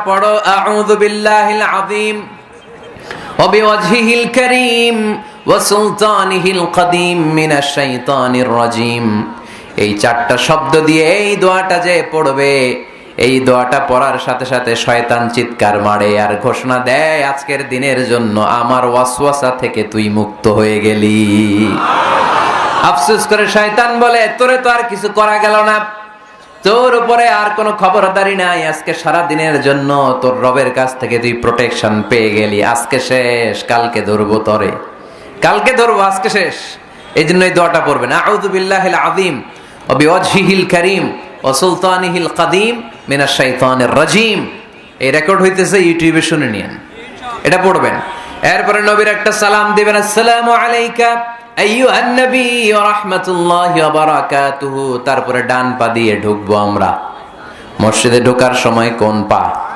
পড়ো আউযু বিল্লাহিল আযীম ওয়া বিওয়াজহিল কারীম ওয়া সুলতানিহিল কাদীম মিনাশ শাইতানির রাজীম। এই চারটা শব্দ দিয়ে এই দোয়াটা যে পড়বে, এই দোয়াটা পড়ার সাথে সাথে শয়তান চিৎকার মারে আর ঘোষণা দেয়, আজকের দিনের জন্য আমার ওয়াসওয়াসা থেকে তুই মুক্ত হয়ে গেলি। আফসোস করে শয়তান বলে, তোরে তো আর কিছু করা গেল না, তোর উপরে আর কোনো খবরদারি নাই, আজকে সারা দিনের জন্য তোর রবের কাছ থেকে তুই প্রোটেকশন পেয়ে গেলি। আজকে শেষ, কালকে ধরবো তরে, কালকে ধরবো, আজকে শেষ। এই জন্য এই দোয়াটা পড়বেন, আউযু বিল্লাহিল আযীম ওয়া বিওয়াজহিল কারীম ওয়া সুলতানিহিল কাদীম মিনাশ শাইতানির রাজীম। এই রেকর্ড হইতেছে, ইউটিউবে শুনে নিন, এটা পড়বেন। এরপরে নবীর একটা সালাম দিবেন, আসসালামু আলাইকা আইয়ুহান নবী ওয়া রাহমাতুল্লাহি ওয়া বারাকাতুহু। তারপরে ডান পা দিয়ে ঢুকবো আমরা। মসজিদে ঢোকার সময় কোন পা?